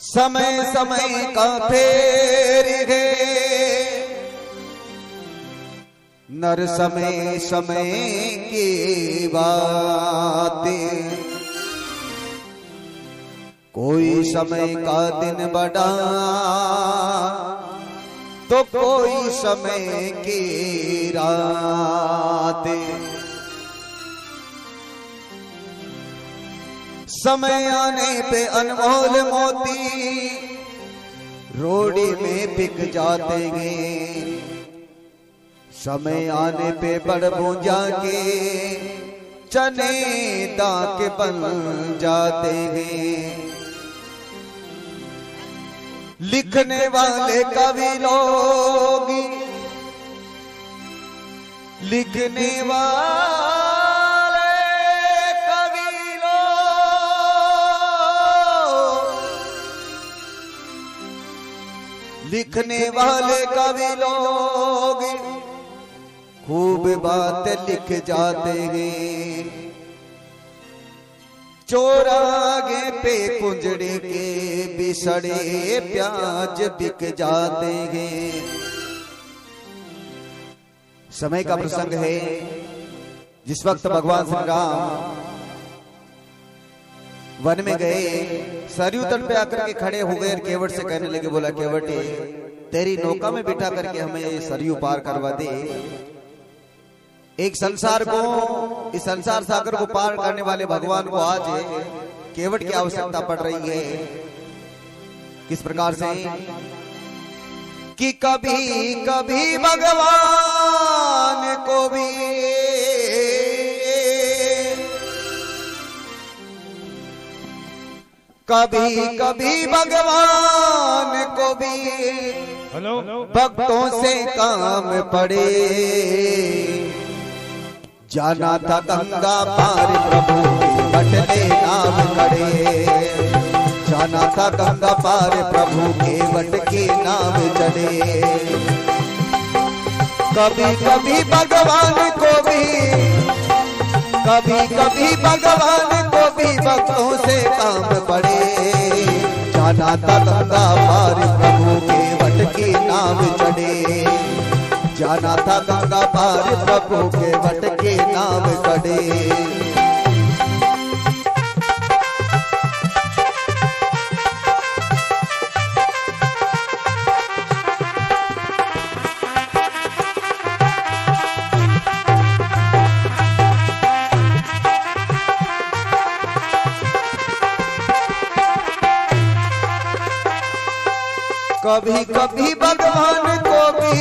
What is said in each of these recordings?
समय समय का फेर है नर समय समय की बातें। कोई समय का दिन बड़ा तो कोई समय की रातें। समय आने पे अनमोल मोती रोड़ी में बिक जाते हैं। समय आने पे बड़ भूंजा के चने दाके बन जाते हैं। लिखने वाले कवि लोग लिखने वाले कवि लोग लिखने वाले कवि लोग खूब बात लिख जाते हैं। चौराहे पे कुंजड़े के बिसड़े प्याज बिक जाते हैं। समय का प्रसंग है जिस वक्त भगवान श्री राम वन में गए, सरयू तट पे आकर के खड़े हो गए। केवट से कहने लगे, बोला केवटे तेरी नौका में बिठा करके हमें ये सरयू पार करवा दे। एक संसार को, इस संसार सागर को पार करने वाले भगवान को आज केवट की आवश्यकता पड़ रही है। किस प्रकार से कि कभी कभी भगवान को भी कभी कभी भगवान को भी भक्तों से काम पड़े। जाना था गंगा पार प्रभु के बटले नाम खड़े। जाना था गंगा पार प्रभु के बट के नाम चढ़े। कभी कभी भगवान को भी कभी कभी भगवान को भी भक्तों से काम पड़े। जाना था गंगा पार प्रभु के बट के नाम चढ़े। जाना था गंगा पार प्रभु के बट के नाम चढ़े। कभी कभी भगवान को भी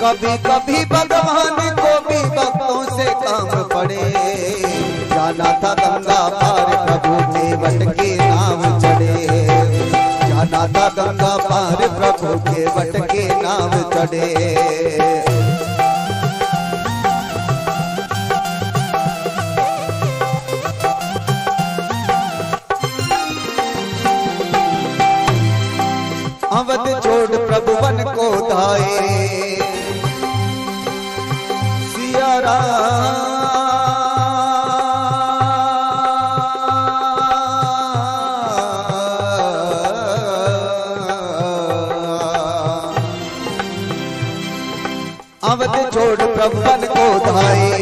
कभी कभी भगवान को भी भक्तों से काम पड़े। जाना था गंगा पार प्रभु के बट के नाम चढ़े। जाना था गंगा पार प्रभु के बट के नाम चढ़े। अवध छोड़ प्रभु वन को धाए। सिया राम अवध छोड़ प्रभु वन को धाए।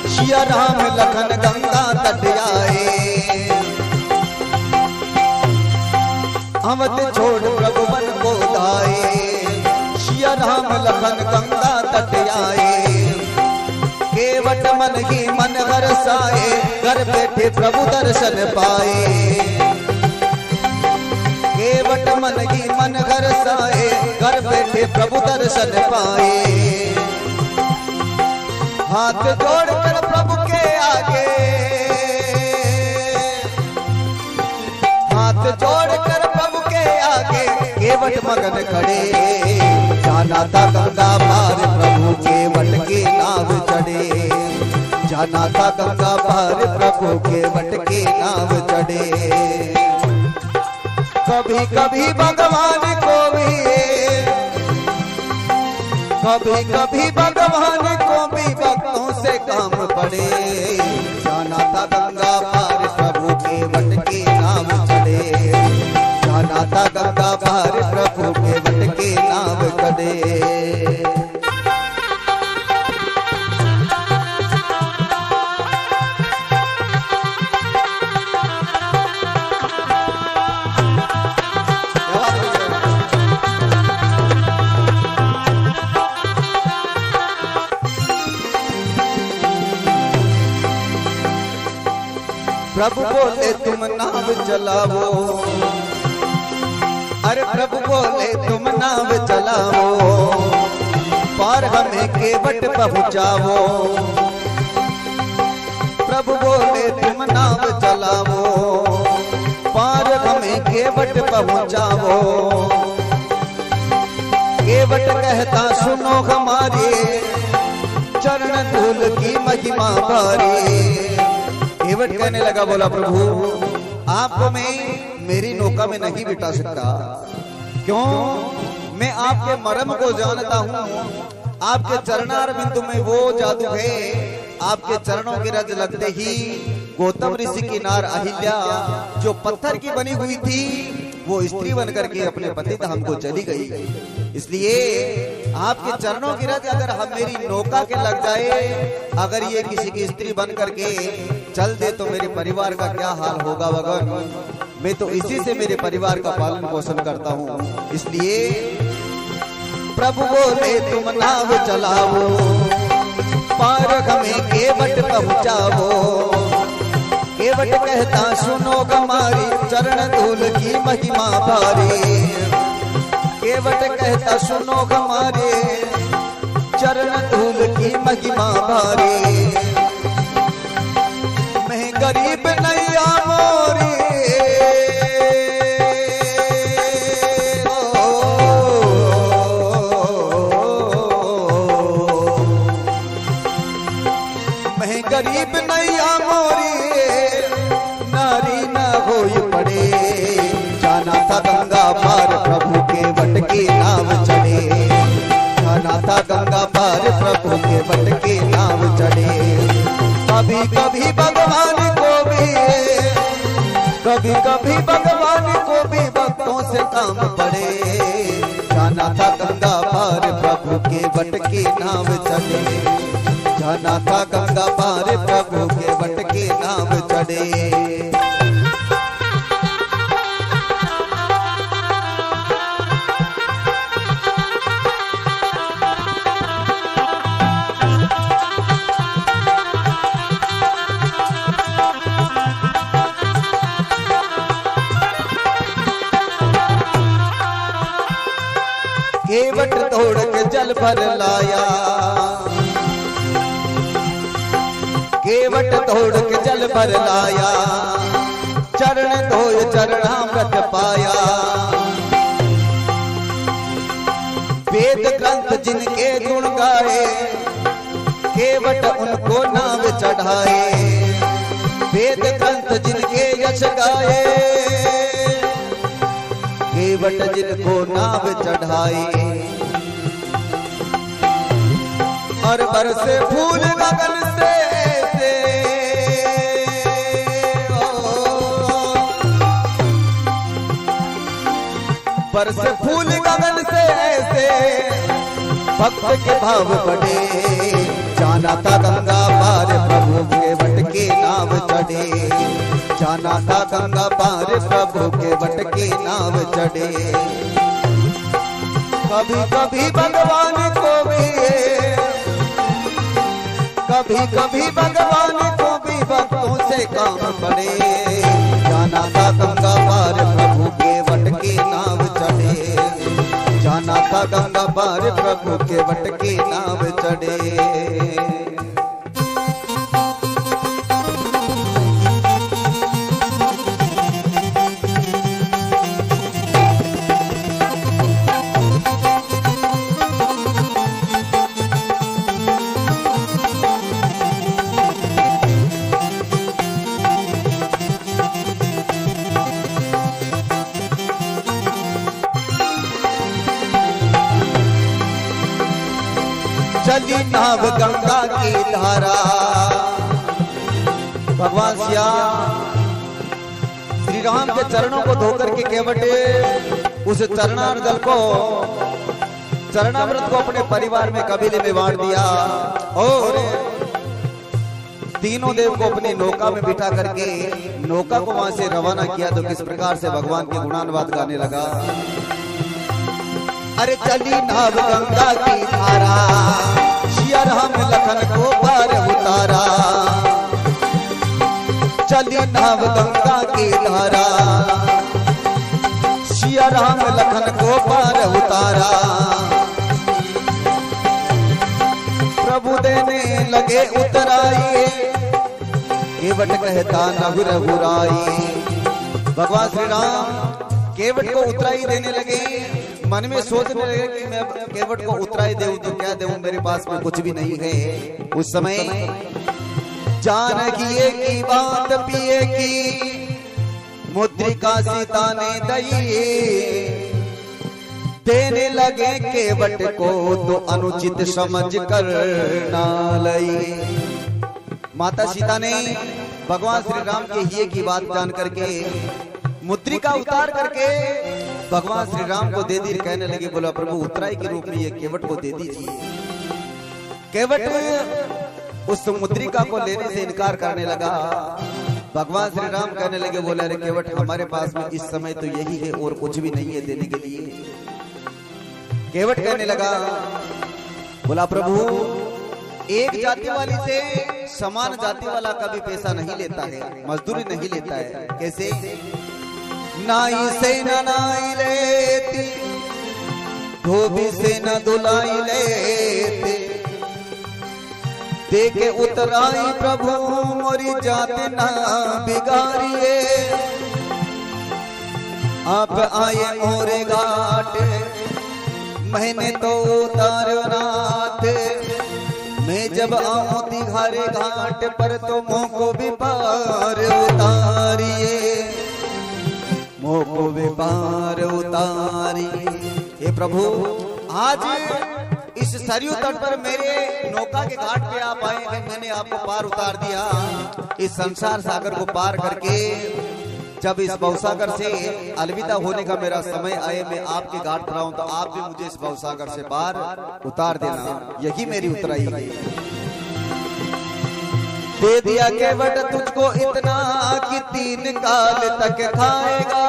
सिया राम लखन गंगा तट आए। अवध छोड़ प्रभु वन को धाए। सिया राम लखन गंगा तट आए। केवट मन ही मन हरसाए। घर बैठे प्रभु दर्शन पाए। केवट मन ही मन हरसाए। घर बैठे प्रभु दर्शन पाए। हाथ जोड़कर प्रभु के आगे हाथ जोड़कर प्रभु के आगे केवट मगन खड़े। जाना था गंगा पार प्रभु केवट के नाम जाना था गंगा पार प्रभु के वट के नाव चढ़े। कभी कभी भगवान को भी, कभी कभी भगवान को भी भक्तों से काम पड़े। जाना था गंगा पार प्रभु के वट के नाव चढ़े। जाना था गंगा पार प्रभु के वट के नाव चढ़े। प्रभु बोले तुम नाव चलाओ, अरे प्रभु बोले तुम नाव चलाओ, पार हमें केवट पहुँचाओ। प्रभु बोले तुम नाव चलाओ, पार हमें केवट पहुँचाओ। केवट कहता सुनो हमारे, चरण धूल की महिमा भारी। केवट कहने लगा, बोला प्रभु आपको मैं मेरी नौका में नहीं बिठा सकता। क्यों? मैं आपके मर्म को जानता हूँ। आपके चरणार बिंदु में वो जादू है, आपके चरणों की रज लगते ही गौतम ऋषि की नार अहिल्या जो पत्थर की बनी हुई थी वो स्त्री बनकर के अपने पति धाम को चली गई। इसलिए आपके चरणों की रज अगर हम मेरी नौका के लग जाए, अगर ये किसी की स्त्री बन करके चल दे तो मेरे परिवार का क्या हाल होगा भगवान। मैं तो इसी से मेरे परिवार का पालन पोषण करता हूँ। इसलिए प्रभु बोले तुम नाव चलाओ, पार हमें केवट पहुँचाओ। केवट कहता सुनो हमारी, चरण धूल की महिमा भारी। केवट कहता सुनो हमारे, चरण धूल की महिमा भारी। मैं गरीब नैया मोरी, मैं गरीब नैया मोरी, नारी न होई पड़े। जाना था गंगा पार प्रभु के वट के नाव चढ़े। जाना था गंगा पार प्रभु के वट के नाव चढ़े। कभी कभी भगवान को भी, कभी कभी भगवान को भी भक्तों से काम पड़े। जाना था गंगा पार प्रभु के वट के नाव चढ़े। जाना था गंगा पार प्रभु के वट के नाव चढ़े। केवट दौड़ के जल भर लाया, केवट दौड़ के जल भर लाया। चरण धोय चरणामृत पाया। वेद ग्रंथ जिनके गुण गाए, केवट उनको नाव चढ़ाए। वेद ग्रंथ जिनके यश गाए, केवट जिनको नाव चढ़ाए। और बरसे फूल गगन से, बरसे फूल गगन से ऐसे भक्त के भाव बढ़े। जाना था गंगा पार प्रभु के वट के नाव चढ़े। जाना था गंगा पार प्रभु के वट के नाव चढ़े। कभी कभी भगवान को भी, कभी कभी भगवान को भी भक्तों से काम पड़े। जाना था गंगा पार प्रभु के वट के नाव चढ़े। जाना था गंगा पार प्रभु के वट के नाव चढ़े। चली नाव गंगा की धारा। भगवान श्याम श्री राम के चरणों को धोकर के केवटे उस चरणामृत को अपने परिवार में कबीले में बांट दिया और तीनों देव को अपनी नौका में बिठा करके नौका को वहां से रवाना किया। तो किस प्रकार से भगवान के गुणानुवाद गाने लगा। अरे चली नाव गंगा की धारा, सिया राम लखन को पार उतारा। चली नाव गंगा की धारा, सिया राम लखन को पार उतारा। प्रभु देने लगे उतराई, केवट कहता नहु रघुराई। भगवान श्री राम केवट को उतराई देने लगे। मन में सोचने लगे कि मैं केवट को उतराई देऊं तो क्या देऊं, मेरे पास में कुछ भी नहीं है। उस समय जानकी की बात पिए की मुद्रिका सीता ने दई। देने लगे केवट को तो अनुचित समझ कर ना लई। माता सीता ने भगवान श्री राम के हिये की बात जान करके मुद्रिका उतार करके भगवान श्री राम को दे दी। कहने लगे बोला प्रभु उतराई के रूप में ये केवट को दे दीजिए। केवट उस मुद्रिका को लेने से इनकार करने लगा। भगवान श्री राम कहने लगे बोला अरे केवट हमारे पास में इस समय तो यही है और कुछ भी नहीं है देने के लिए। केवट कहने लगा बोला प्रभु एक जाति वाली से समान जाति वाला कभी पैसा नहीं लेता है, मजदूरी नहीं लेता है। कैसे? नाई से न नाई लेती, धोबी से न धुलाई लेते। देखे उतराई प्रभु मोरी जाति ना बिगाड़िए। आप आए मोरे घाट, मैंने तो उतारो नाथ। मैं जब आऊं तिहारे घाट पर तो मुँह को भी पार उतारिए, मुँह को भी पार उतारिए। हे प्रभु आज इस सरयू तट पर मेरे नौका के घाट पे आप आए हैं, मैंने आपको पार उतार दिया। इस संसार सागर को पार करके जब इस भवसागर से अलविदा होने का मेरा समय आए, मैं आपके घाट पर आऊं तो आप भी मुझे इस भवसागर से पार उतार देना। यही मेरी उतराई है। दे दिया केवट तुझको इतना कि 3 काल तक खाएगा।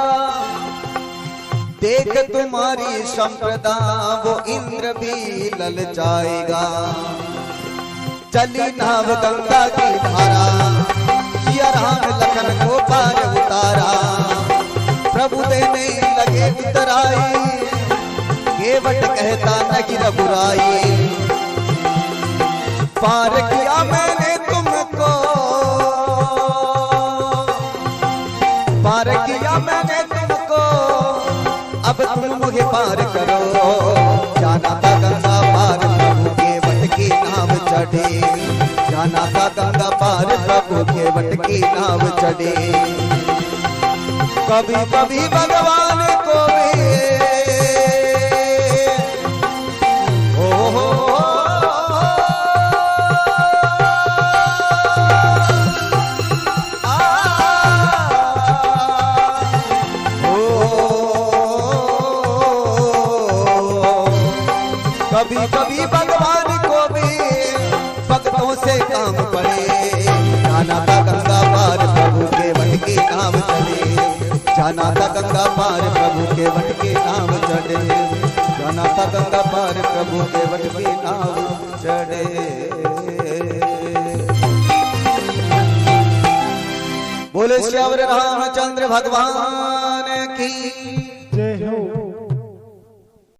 देख तुम्हारी संप्रदा वो इंद्र भी ललचाएगा। चली नाव गंगा की धारा, सिया राम लखन को पार उतारा। प्रभु देने लगे उतराई, केवट कहता नहीं रघुराई। पार किया मैंने तुमको, पार किया मैंने तुमको, अब तुम मुझे पार करो। जाना था गंगा पार प्रभु केवट की नाव चढ़े। जाना था गंगा पार प्रभु केवट की नाव चढ़े। कभी कभी भगवान को भी कभी कभी भगवान को भी भक्तों से काम पड़े। जाना था गंगा पार प्रभु केवट की नाव चढ़े। जाना था गंगा पार प्रभु केवट की नाव चढ़े। जाना था गंगा पार प्रभु केवट की नाव चढ़े। बोले श्यावर रामचंद्र भगवान की